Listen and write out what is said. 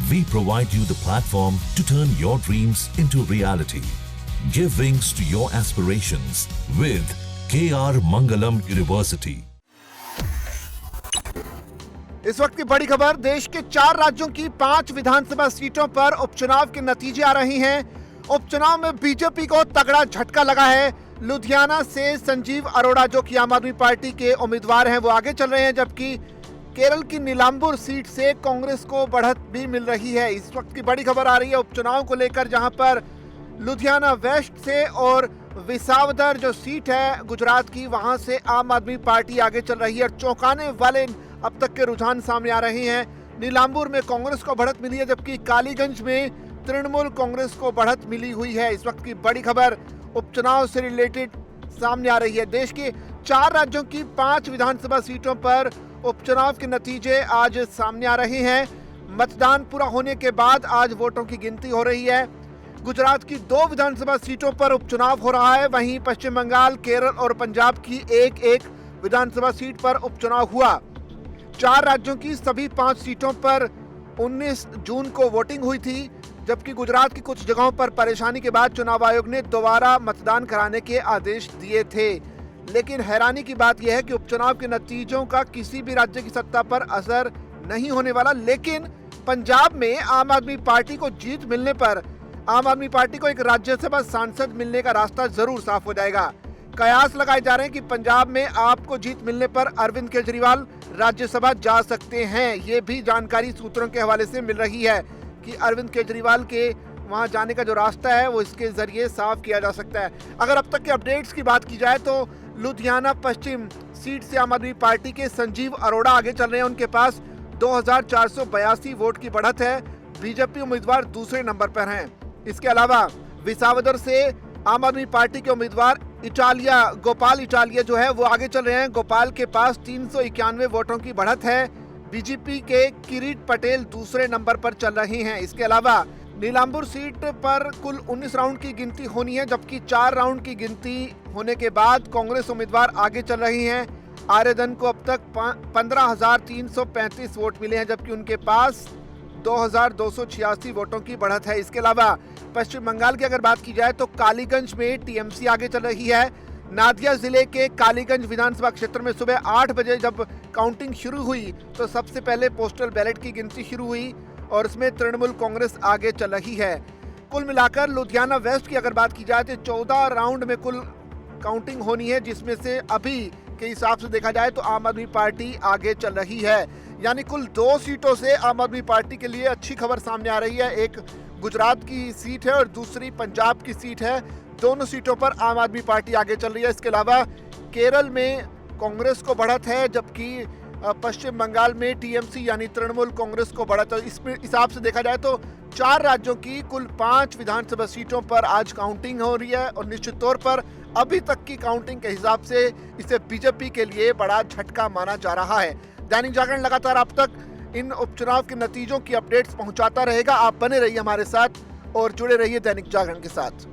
We provide you the platform to turn your dreams into reality. Give wings to your aspirations with KR Mangalam University. इस वक्त की बड़ी खबर, देश के 4 राज्यों की 5 विधानसभा सीटों पर उपचुनाव के नतीजे आ रहे हैं। उपचुनाव में बीजेपी को तगड़ा झटका लगा है। लुधियाना से संजीव अरोड़ा, जो कि आम आदमी पार्टी के उम्मीदवार हैं, वो आगे चल रहे हैं, जबकि केरल की नीलांबुर सीट से कांग्रेस को बढ़त भी मिल रही है। इस वक्त की बड़ी खबर आ रही है उपचुनाव को लेकर, जहां पर लुधियाना वेस्ट से और विसावदर जो सीट है गुजरात की, वहां से आम आदमी पार्टी आगे चल रही है। और चौंकाने वाले अब तक के रुझान सामने आ रहे हैं। नीलांबुर में कांग्रेस को बढ़त मिली है, जबकि कालीगंज में तृणमूल कांग्रेस को बढ़त मिली हुई है। इस वक्त की बड़ी खबर उपचुनाव से रिलेटेड सामने आ रही है। देश के 4 राज्यों की 5 विधानसभा सीटों पर उपचुनाव के नतीजे आज सामने आ रहे हैं। मतदान पूरा होने के बाद आज वोटों की गिनती हो रही है। गुजरात की 2 विधानसभा सीटों पर उपचुनाव हो रहा है, वहीं पश्चिम बंगाल, केरल और पंजाब की एक विधानसभा सीट पर उपचुनाव हुआ। 4 राज्यों की सभी 5 सीटों पर 19 जून को वोटिंग हुई थी, जबकि गुजरात की कुछ जगहों पर परेशानी के बाद चुनाव आयोग ने दोबारा मतदान कराने के आदेश दिए थे। लेकिन हैरानी की बात यह है कि उपचुनाव के नतीजों का किसी भी राज्य की सत्ता पर असर नहीं होने वाला। लेकिन पंजाब में आम आदमी पार्टी को जीत मिलने पर आम आदमी पार्टी को एक राज्यसभा सांसद मिलने का रास्ता जरूर साफ हो जाएगा। कयास लगाए जा रहे हैं कि पंजाब में आपको जीत मिलने पर अरविंद केजरीवाल राज्यसभा जा सकते हैं। ये भी जानकारी सूत्रों के हवाले से मिल रही है कि अरविंद केजरीवाल के वहां जाने का जो रास्ता है वो इसके जरिए साफ किया जा सकता है। अगर अब तक के अपडेट्स की बात की जाए तो लुधियाना पश्चिम सीट से आम आदमी पार्टी के संजीव अरोड़ा आगे चल रहे हैं। उनके पास 2482 वोट की बढ़त है। बीजेपी उम्मीदवार दूसरे नंबर पर हैं। इसके अलावा विसावदर से आम आदमी पार्टी के उम्मीदवार गोपाल इटालिया जो है वो आगे चल रहे हैं। गोपाल के पास 391 वोटों की बढ़त है। बीजेपी के किरीट पटेल दूसरे नंबर पर चल रहे हैं। इसके अलावा नीलांबुर सीट पर कुल 19 राउंड की गिनती होनी है, जबकि 4 राउंड की गिनती होने के बाद कांग्रेस उम्मीदवार आगे चल रही हैं। आर्यधन को अब तक 15,335 वोट मिले हैं, जबकि उनके पास 2,286 वोटों की बढ़त है। इसके अलावा पश्चिम बंगाल की अगर बात की जाए तो कालीगंज में टीएमसी आगे चल रही है। नादिया जिले के कालीगंज विधानसभा क्षेत्र में सुबह 8 बजे जब काउंटिंग शुरू हुई तो सबसे पहले पोस्टल बैलेट की गिनती शुरू हुई और इसमें तृणमूल कांग्रेस आगे चल रही है। कुल मिलाकर लुधियाना वेस्ट की अगर बात की जाए तो 14 राउंड में कुल काउंटिंग होनी है, जिसमें से अभी के हिसाब से देखा जाए तो आम आदमी पार्टी आगे चल रही है। यानी कुल 2 सीटों से आम आदमी पार्टी के लिए अच्छी खबर सामने आ रही है। एक गुजरात की सीट है और दूसरी पंजाब की सीट है। दोनों सीटों पर आम आदमी पार्टी आगे चल रही है। इसके अलावा केरल में कांग्रेस को बढ़त है, जबकि पश्चिम बंगाल में टीएमसी यानी तृणमूल कांग्रेस को बढ़त है। इस हिसाब से देखा जाए तो 4 राज्यों की कुल 5 विधानसभा सीटों पर आज काउंटिंग हो रही है और निश्चित तौर पर अभी तक की काउंटिंग के हिसाब से इसे बीजेपी के लिए बड़ा झटका माना जा रहा है। दैनिक जागरण लगातार अब तक इन उपचुनाव के नतीजों की अपडेट्स पहुंचाता रहेगा। आप बने रहिए हमारे साथ और जुड़े रहिए दैनिक जागरण के साथ।